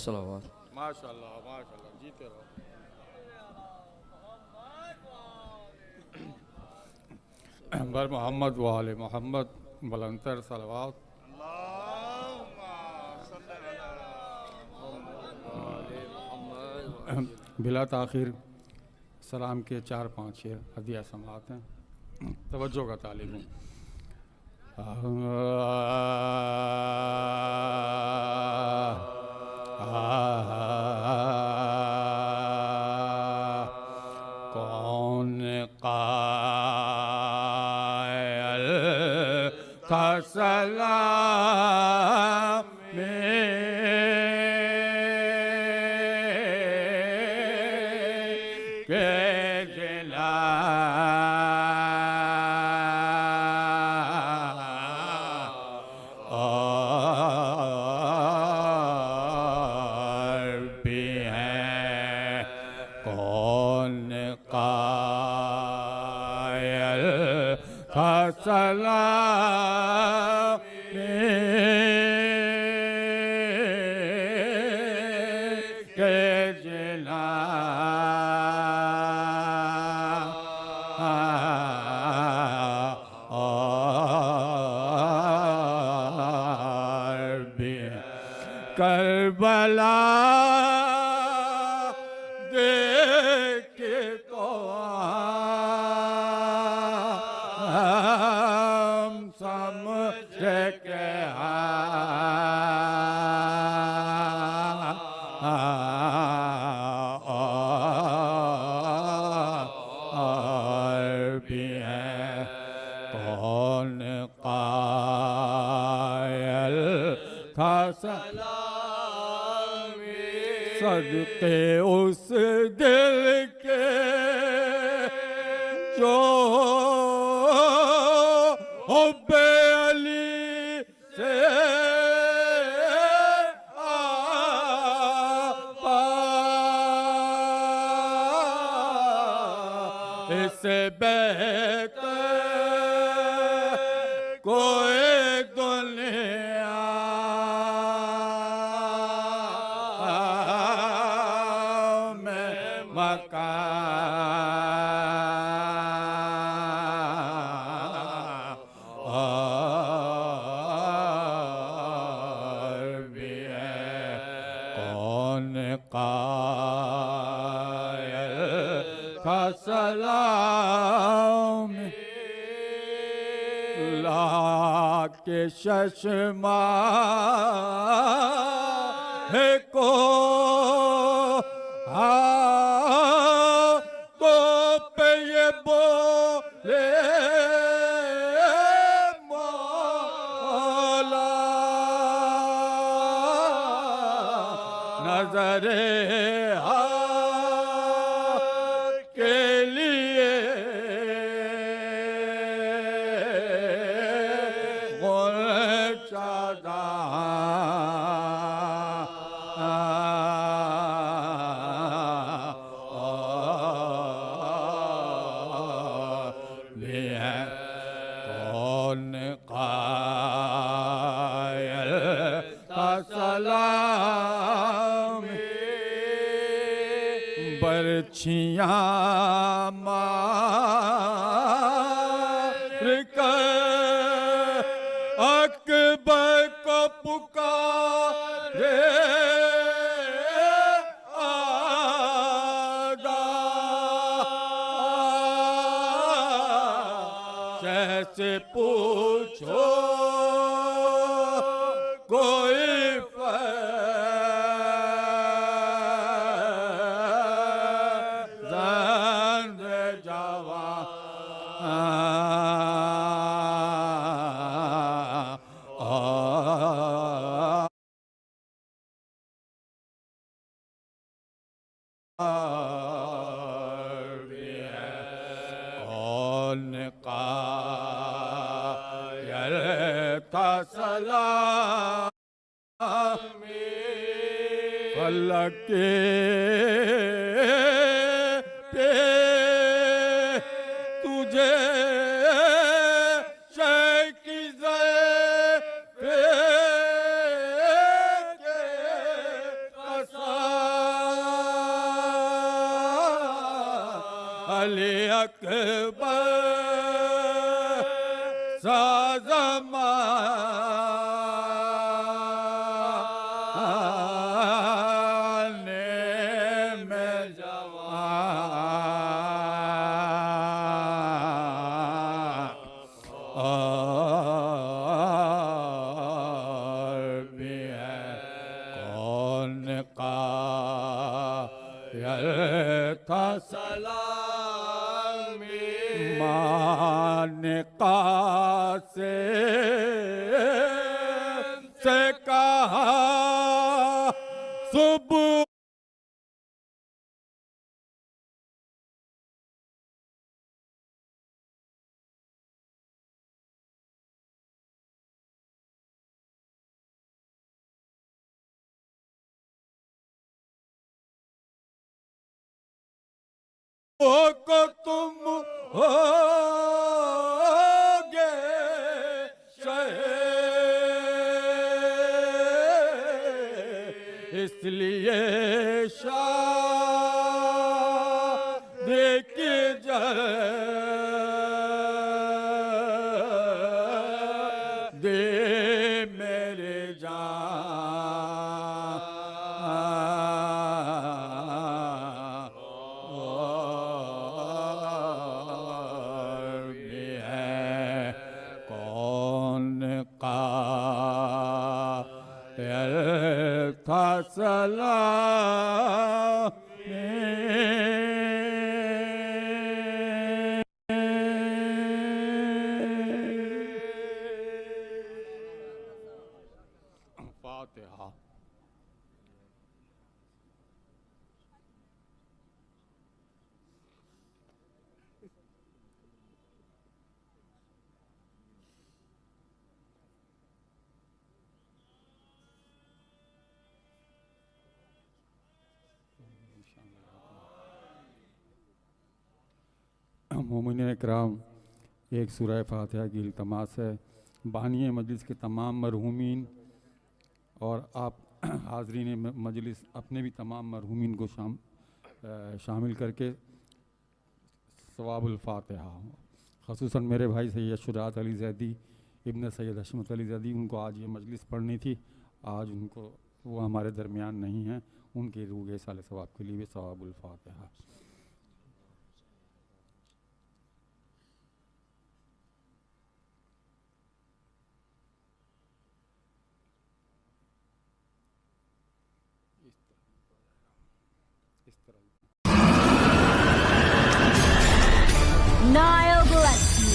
सलावत। माशाल्लाह माशाल्लाह, जीते रहो। बर मोहम्मद वाले मोहम्मद बुलंदतर सलवात। बिला ताखिर सलाम के 4-5 शेर हदिया समात हैं। तवज्जो का तालिब हूँ। कौन कायल था सलाम के जिला और भी है कौन कायल था सलाम के जिला और भी है करबला देख तो हम समझ के और भी है कौन कायल था सदके उस दिल के जो हुब्बे अली से इससे बेहतर कोई दुनिया में मकान और भी है कौन कायल था सलाम ला के चश्मा है को तो पे ये बोले मौला नजरे के लिए गुलचादा भी है कौन कायल था सलाम बरछियाँ मार कर अकबर को पुकारे आगा जैसे पूछो कोई फर्जंद जवान और भी है कौन कायल था सलाम फलक पे तुझे शैकी अली अकबर ज़माने में जवान और भी है कौन कायल था सलामी मानिका से कहा सुबह को तुम होगे शहीद इसलिए शादी की जल्दी मेरे जान और भी है कौन कायल था फातिहा। मोमिन कराम, एक सूरह फातिहा की इल्तमास है। बानिए मजलिस के तमाम मरहूमीन और आप हाजरीन मजलिस अपने भी तमाम मरहूमीन को शामिल करके सवाबुल फातिहा, ख़ुसूसन मेरे भाई सैयद शुजात अली ज़ैदी इब्न सैयद हशमत अली ज़ैदी, उनको आज ये मजलिस पढ़नी थी। आज उनको वो हमारे दरमियान नहीं हैं, उनके रूह साल सवाब के लिए भी सवाबुल फातिहा। Nile bless you.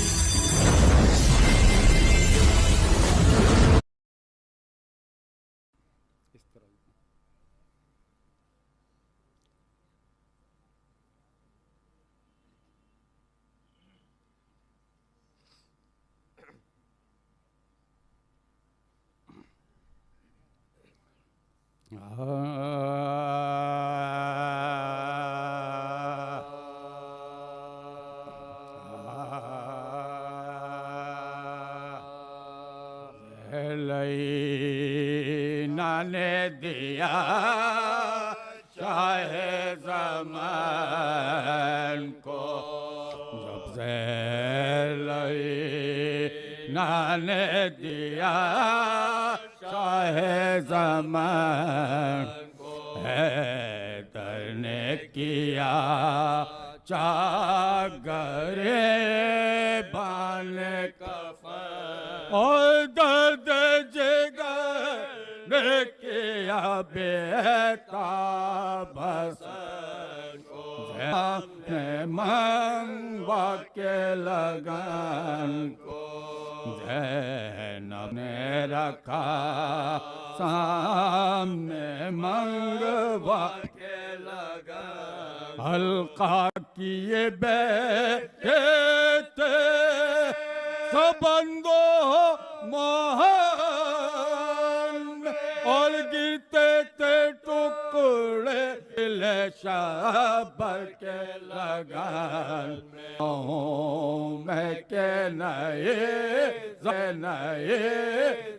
इस तरह ने दिया चाहे ज़मान को, जब से ने दिया चाहे ज़मान हैदर ने किया चागरे बान कफ़न और दर्द जिगर ने किया बेताब ने मंगवा के लगन को ज़ैनब ने रखा सामने मंगवा के लगन हल्का किए बैठे थे सबंदो मोहन और गिरते थे टुकड़े शबर के लगन मैं के नए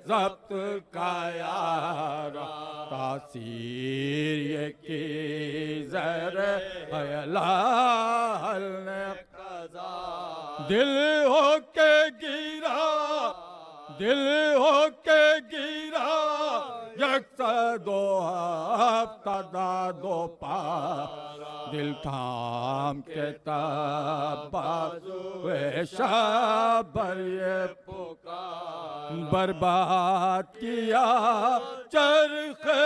जब्त का यारा तासीर ये की जर हलाल ने दिल होके गिरा, दिल होके गिरा, यकसा दो हफ्ता दो पारा, दिल थाम के बाजुए शाबर ये पुकार, बर्बाद किया चरखे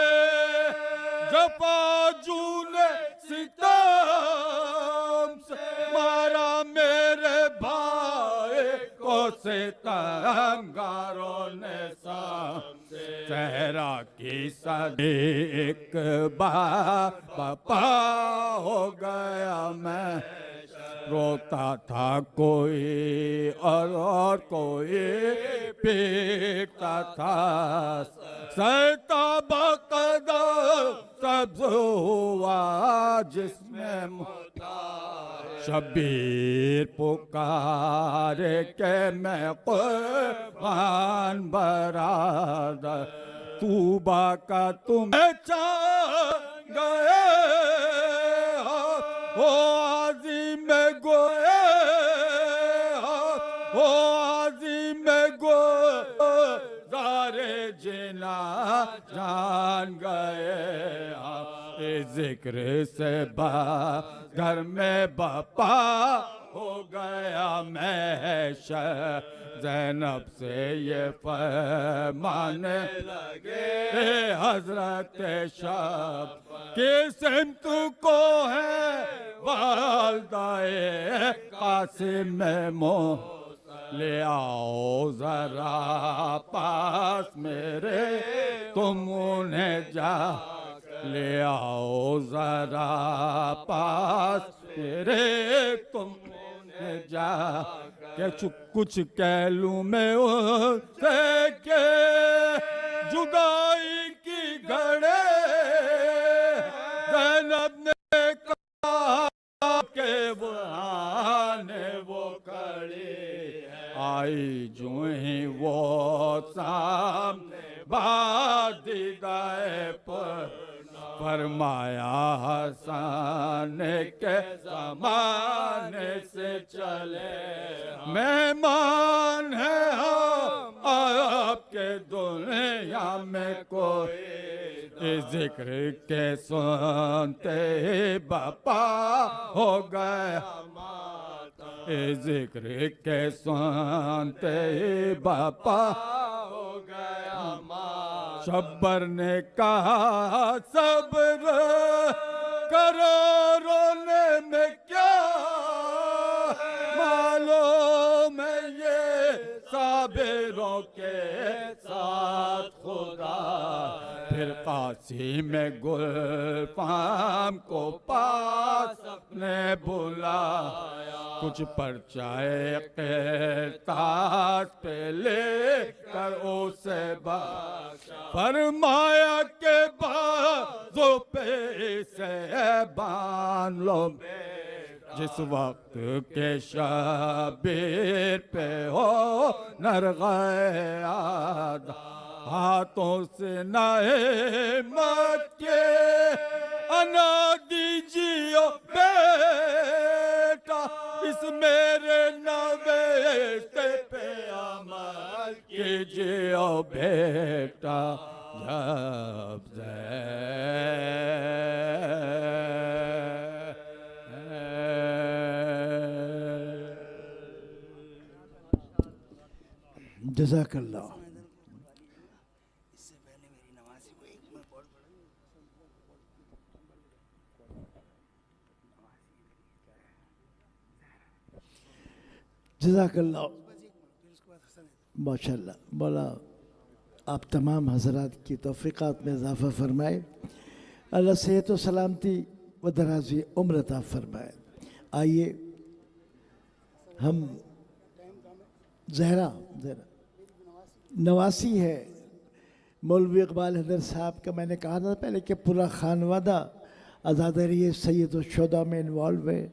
जपाजू ने सितम से, मारा मेरे भाई को सितमगारों ने सहरा की सदीक बापा हो गया मैं, रोता था कोई और कोई पीटता था, सहता बकदर सब्ज हुआ जिसमें शबीर पुकारे के मैं कुर्बान बरादर, तूबा का तुम गए हो आज़ीम में गोए हो आज़ीम में ज़ारे जिना जान गए, जिक्र से घर में बापा हो गया मैं, ज़ैनब से ये फरमाने लगे हजरत शब के सिमत को है वालदाए कासिम में मोह, ले आओ जरा पास मेरे तुम उन्हें जा, ले आओ जरा पास मेरे तुम उन्हें जा, के कुछ कह लूं मैं उससे के जुदाई की घड़े, ज़ैनब ने कहा के वो आने वो खड़े, आई जो ही वो सामने बादीदाए पर, फरमाया हसन के ज़माने से चले मेहमान है हम आपके दुनिया में कोई, जिक्र के सुनते बापा हो गया, जिक्र के सुनते बापा हो गया, शब्बर ने कहा सब्र करो रोने में क्या मालूम है ये साबिरों के साथ खुदा, फिर काशी में गुलफाम को पास अपने बुलाया, कुछ परचाए क़िरतास पे लेकर उसे फरमाया के बाजों पे से बांध लो, जिस वक्त के शबीर पे हो नरग़े हाथों से नए मत के अना दीजिए बेटा, इस मेरे नवेसे पे अमल कीजिए बेटा, जब जज़ाकल्लाह। जज़ाकल्लाह माशाअल्लाह, मौला आप तमाम हज़रात की तौफ़ीक़ात में इज़ाफ़ा फ़रमाए, अल्लाह सेहत व सलामती व दराज़ी उम्र अता फ़रमाए। आइए हम ज़हरा नवासी है मौलवी इकबाल हैदर साहब का, मैंने कहा था पहले कि पूरा खानवादा आज़ादरी सैयद व शुहदा में इन्वॉल्व है,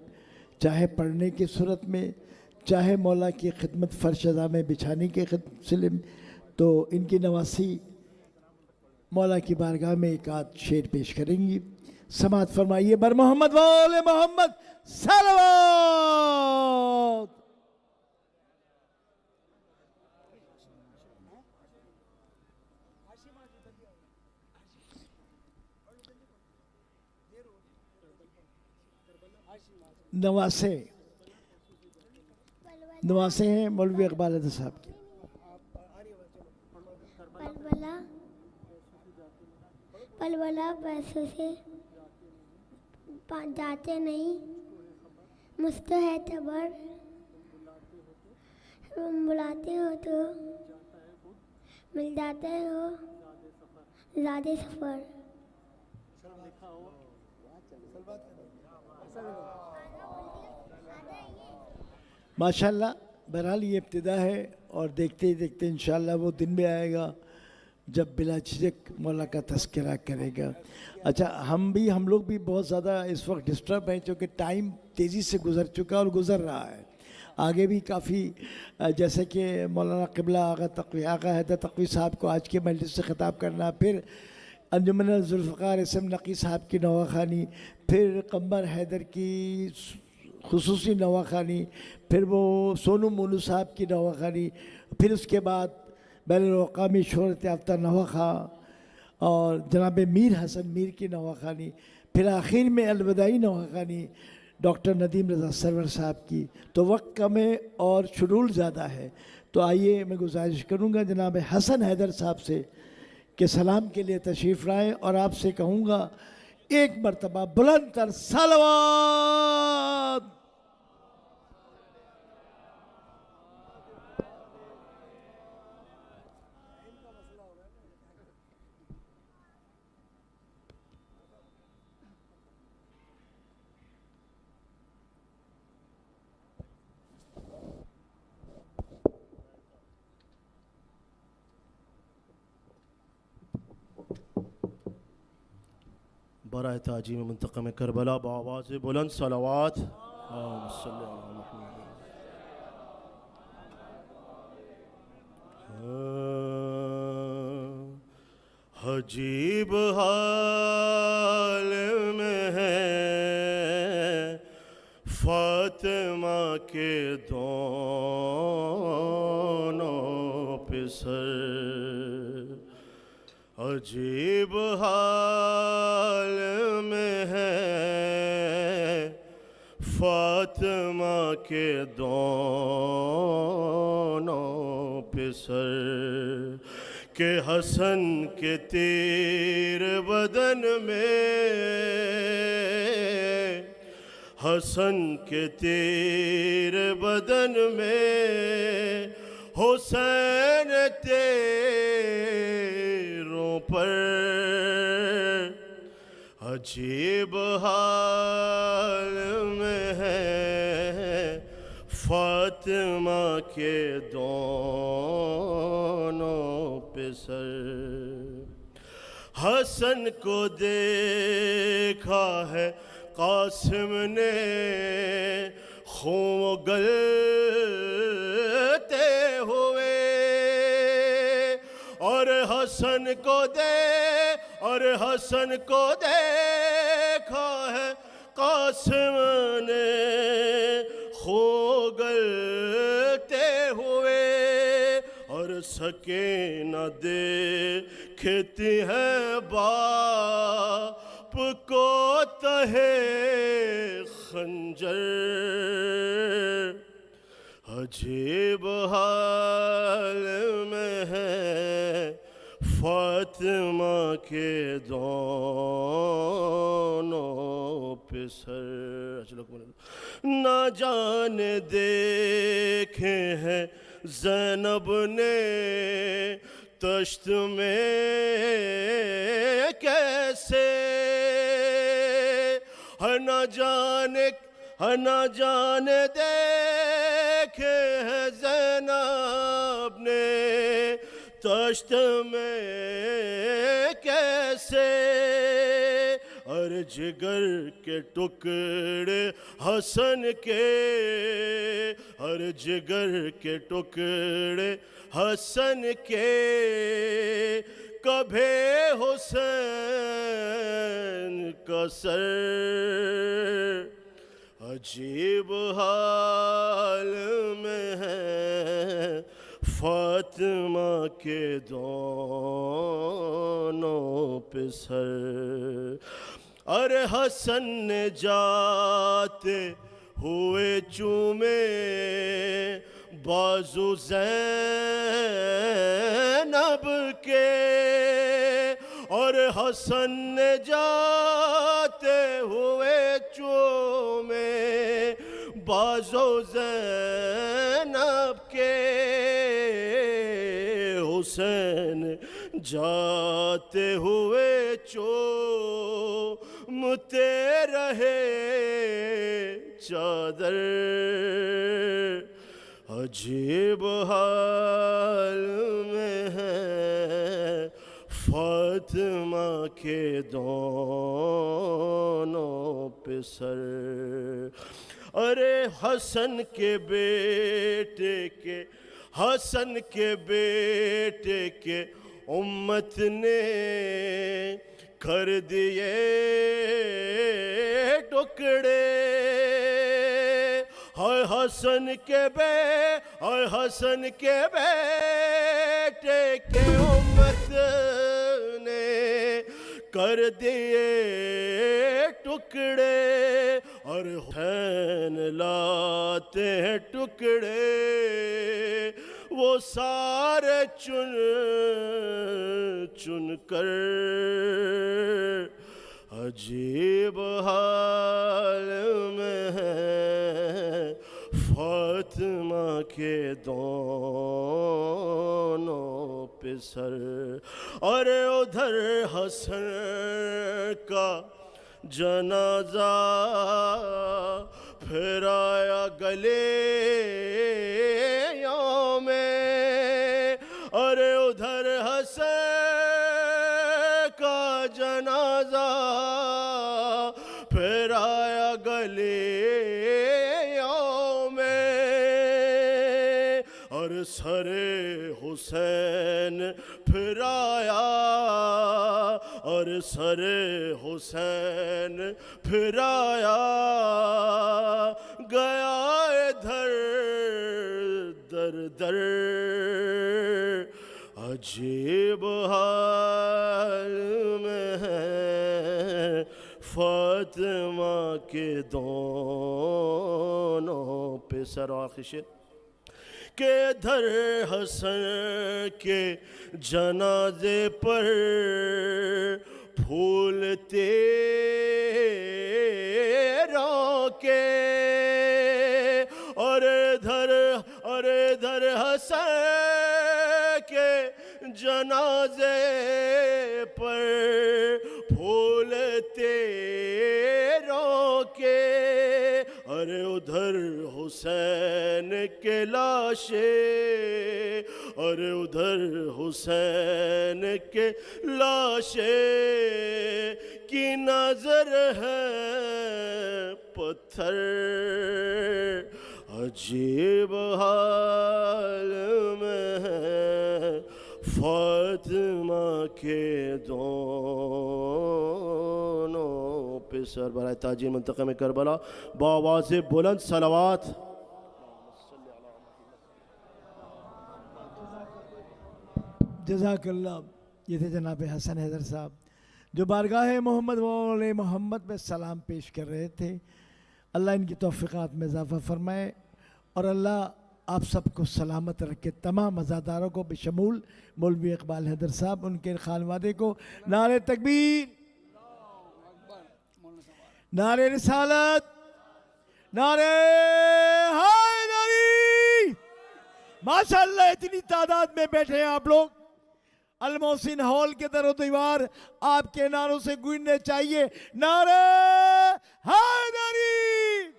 चाहे पढ़ने की सूरत में, चाहे मौला की खिदमत फ़र्शदा में बिछाने के सिलसिले में। तो इनकी नवासी मौला की बारगाह में एक आध शेर पेश करेंगी, समात फरमाइए। बर मोहम्मद वाले मोहम्मद सलवात। नवासे नवासे हैं मौलवी इकबाल हैदर साहब की। पलवला पलवला पैसों से जाते नहीं, मुझको है खबर, तुम बुलाते हो तो मिल जाते हो ज़्यादा सफ़र। माशाल्लाह, बहरहाल ये इब्तिदा है और देखते ही देखते इंशाअल्लाह वो दिन भी आएगा जब बिला झिझक मौला का तज़किरा करेगा। अच्छा, हम लोग भी बहुत ज़्यादा इस वक्त डिस्टर्ब हैं क्योंकि टाइम तेज़ी से गुज़र चुका और गुज़र रहा है। आगे भी काफ़ी जैसे कि मौलाना क़िबला आगा हैदर तक़वी साहब को आज के मजलिस से ख़िताब करना, फिर अंजुमन ज़ुल्फ़िकार इसम नक़ी साहब की नवाखानी, फिर क़म्बर हैदर की खुसूसी नवाखानी, फिर वो सोनू मोनू साहब की नवाखानी, फिर उसके बाद बैनुल-अक़वामी शोहरत याफ्ता नवाखा और जनाब मीर हसन मीर की नवाखानी, फिर आखिर में अलविदाई नवाखानी डॉक्टर नदीम रज़ा सरवर साहब की। तो वक्त कम है और शेड्यूल ज़्यादा है, तो आइए मैं गुजारिश करूँगा जनाब हसन हैदर साहब से कि सलाम के लिए तशरीफ़ लाएँ और आपसे कहूँगा एक मरतबा बुलंद तर सलावत। बराए ताजीम मुंतक़म करबला बआवाज़ बुलंद सलावात। अजीब हाल में है फातिमा के दोनों पिसर, अजीब हाल में है फातिमा के दोनों पिसर के हसन के तीर बदन में, हसन के तीर बदन में हुसैन तेरों पर, अजीब हाल में है फातिमा के दोनों पिसर। हसन को देखा है कासिम ने खून गलते हुए, और हसन को देखा है कासिम ने खून गलते हुए, और सके न देखती है बाप को तहे खंजर, अजीब हाल में है फातिमा के दोनों पिसर। ना जाने देखे हैं ज़ैनब ने तश्त में कैसे, न जाने देखे हैं ज़ैनब ने तश्त में कैसे, और जिगर के टुकड़े हसन के, और जिगर के टुकड़े हसन के कभे हुसैन का सर, अजीब हाल में है फातिमा के दोनों पिसर। अरे हसन ने जाते हुए चूमे बाजू ज़ैनब के, और हसन ने जाते हुए चूमे बाजू ज़ैनब के, हुसैन जाते हुए चूमते रहे चादर। अजीब हाल में है फातिमा के दोनों पे सर। अरे हसन के बेटे उम्मत ने कर दिए टुकड़े। हाय हसन के बेटे के उम्मत ने कर दिए टुकड़े, और हुसैन लाते हैं टुकड़े वो सारे चुन चुन कर। अजीब हाल में है फातिमा के दोनों पे सर। और उधर हसन का जनाजा फिर आया गले में, अरे उधर हसन का जनाजा फिर आया गले में, और सरे हुसैन फिर आया, और सरे हुसैन फिर आया गया इधर दर दर। अजीब हाल में है फातिमा के दोनों पे सर। आखिर के धर हसन के जनाजे पर फूल तेरों के, और धर हसन के जनाजे पर फूल तेरों के, अरे उधर हुसैन के लाशे, अरे उधर हुसैन के लाशे की नजर है पत्थर। अजीब हाल में है फातिमा के दोनों पे सर। बराए ताजीर मुंतक़िम करबला बावाज़े बुलंद सलावत। जज़ाकल्लाह। ये थे जनाब हसन हैदर साहब जो बारगाह मोहम्मद वाले मोहम्मद में सलाम पेश कर रहे थे। अल्लाह इनकी तौफ़ीक़ात में इजाफ़ा फ़रमाए और अल्लाह आप सबको सलामत रखे, तमाम अज़ादारों को बेशमूल मौलवी इकबाल हैदर साहब, उनके खानवादे को। नारे तकबीर, नारे रिसालत, नारे हैदरी। माशाअल्लाह इतनी तादाद में बैठे हैं आप लोग। अल मोहसिन हॉल के दरो दीवार आपके नारों से गूंजने चाहिए। नारे हैदरी।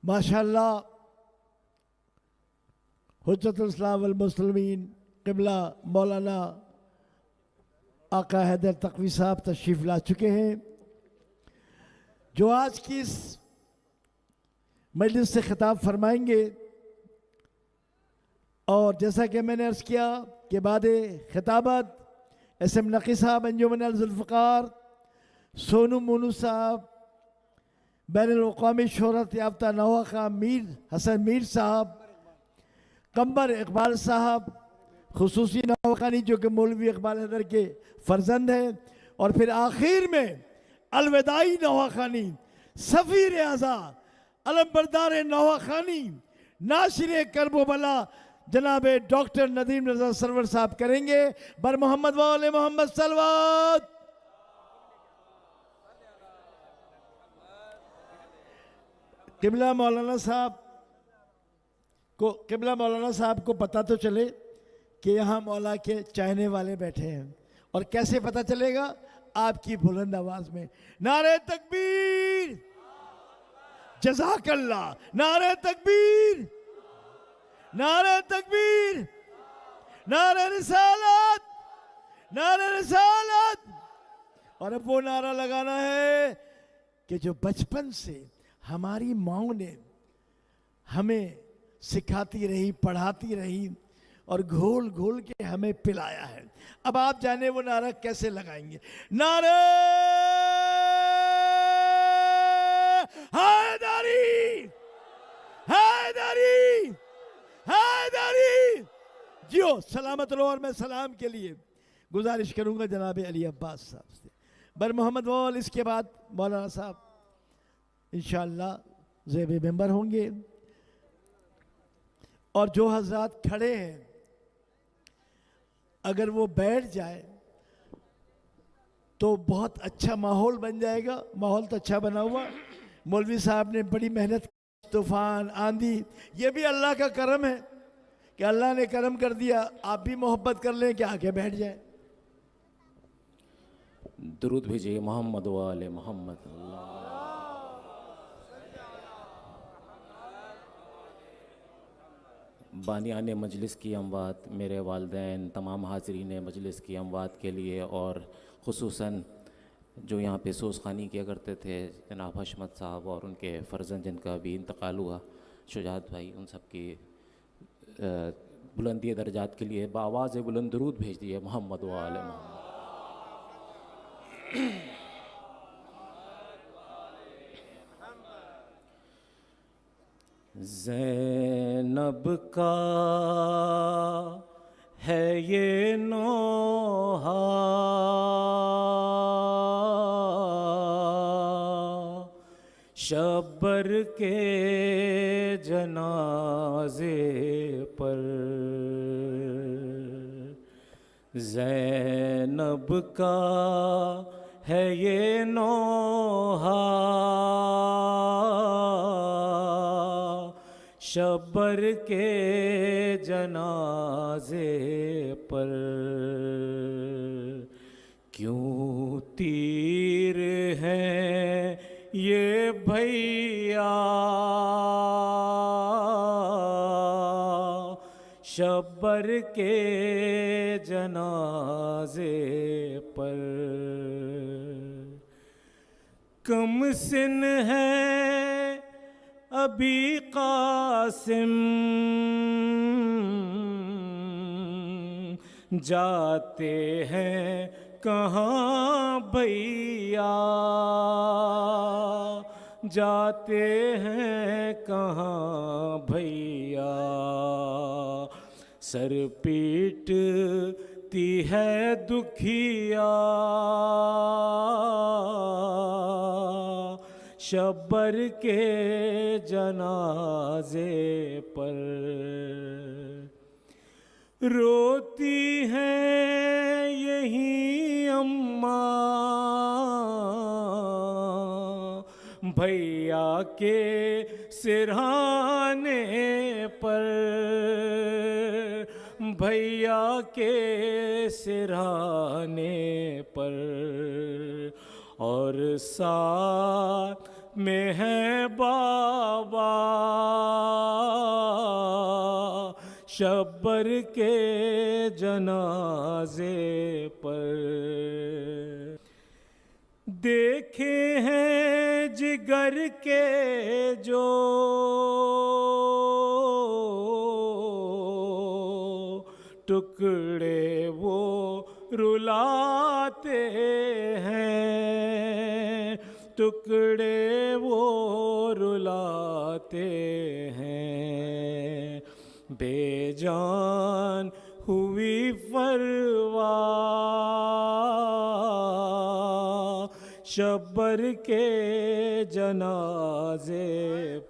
माशाअल्लाह हुज्जतुल इस्लाम वल मुस्लिमीन क़िबला मौलाना आका हैदर तक़वी साहब तशरीफ़ ला चुके हैं, जो आज की इस मजलिस से खिताब फरमाएंगे। और जैसा कि मैंने अर्ज़ किया कि बाद खिताबत SM नक़ी साहब, अंजुमन अल-ज़ुल्फ़िकार, सोनू मोनू साहब, बैनुल-अक़वामी शोहरत याफ्ता नवा खां मीर हसन मीर साहब, कंबर इकबाल साहब, खुसूसी नवाखानी जो कि मौलवी इकबाल हैदर के फर्जंद हैं, और फिर आखिर में अलविदाई नवाखानी सफ़ीर आज़ा अलमबरदार नवाखानी नाशिर करबला जनाब डॉक्टर नदीम रज़ा सरवर साहब करेंगे। बर मोहम्मद वाले मोहम्मद सलवात। किबला मौलाना साहब को पता तो चले कि यहाँ मौला के चाहने वाले बैठे हैं, और कैसे पता चलेगा? आपकी बुलंद आवाज में नारे तकबीर, जज़ाकल्लाह, नारे तकबीर, नारे तकबीर, नारे रिसालत, नारे रिसालत। और अब वो नारा लगाना है कि जो बचपन से हमारी माँ ने हमें सिखाती रही, पढ़ाती रही और घोल घोल के हमें पिलाया है। अब आप जाने वो नारा कैसे लगाएंगे? नारे हैदरी, हैदरी, हैदरी। जियो सलामत रहो। और मैं सलाम के लिए गुजारिश करूंगा जनाब अली अब्बास साहब से। बर मोहम्मद वॉल, इसके बाद मौलाना साहब इंशाअल्लाह ज़ेब मेंबर होंगे। और जो हजरात खड़े हैं, अगर वो बैठ जाए तो बहुत अच्छा माहौल बन जाएगा। माहौल तो अच्छा बना हुआ। मौलवी साहब ने बड़ी मेहनत, तूफान, आंधी, ये भी अल्लाह का करम है कि अल्लाह ने करम कर दिया। आप भी मोहब्बत कर लें कि आके बैठ जाए। दुरूद भेजिए मोहम्मद वाले मोहम्मद। बानियान मजलिस की अमवात, मेरे वालदैन, तमाम हाज़रीन मजलिस की अमवात के लिए, और ख़ुसूसन जो यहाँ पे सोज़खानी किया करते थे जनाब हशमत साहब और उनके फ़र्जंद जिनका भी इंतकाल हुआ, शुजात भाई, उन सब की बुलंदी दर्जात के लिए बावाज़ बुलंद दुरूद भेज दिए मोहम्मद वाले मोहम्मद। ज़ैनब का है ये नोहा, शब्बर के जनाजे पर। ज़ैनब का है ये नोहा, शब्बर के जनाजे पर। क्यों तीर हैं ये भैया, शब्बर के जनाजे पर। कम सिन है अभी कासिम, जाते हैं कहाँ भैया, जाते हैं कहाँ भैया। सर पीटती है दुखिया, शब्बर के जनाजे पर। रोती हैं यही अम्मा, भैया के सिरहाने पर, भैया के सिरहाने पर। और साथ में है बाबा, शब्बर के जनाजे पर। देखे हैं जिगर के जो टुकड़े वो रुलाते हैं, टुकड़े वो रुलाते हैं। बेजान हुई परवाह शब्बर के जनाजे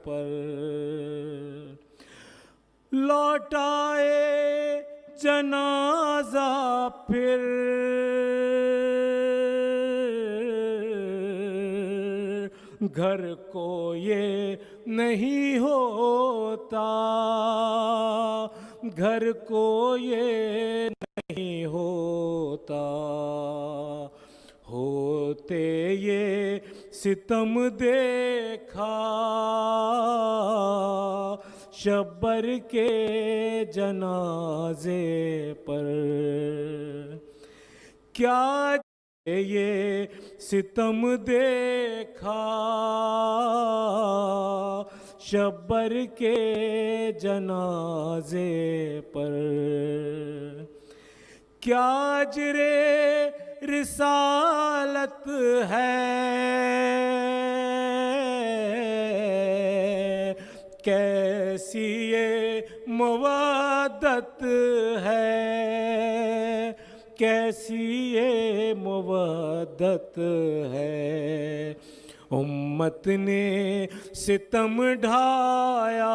पर। लौटाए जनाजा फिर घर को ये नहीं होता, घर को ये नहीं होता। होते ये सितम देखा शब्बर के जनाजे पर। क्या ये सितम देखा शब्बर के जनाजे पर। क्या अजरे रिसालत है, कैसी ये मवादत है, कैसी ये मवादत है। उम्मत ने सितम ढाया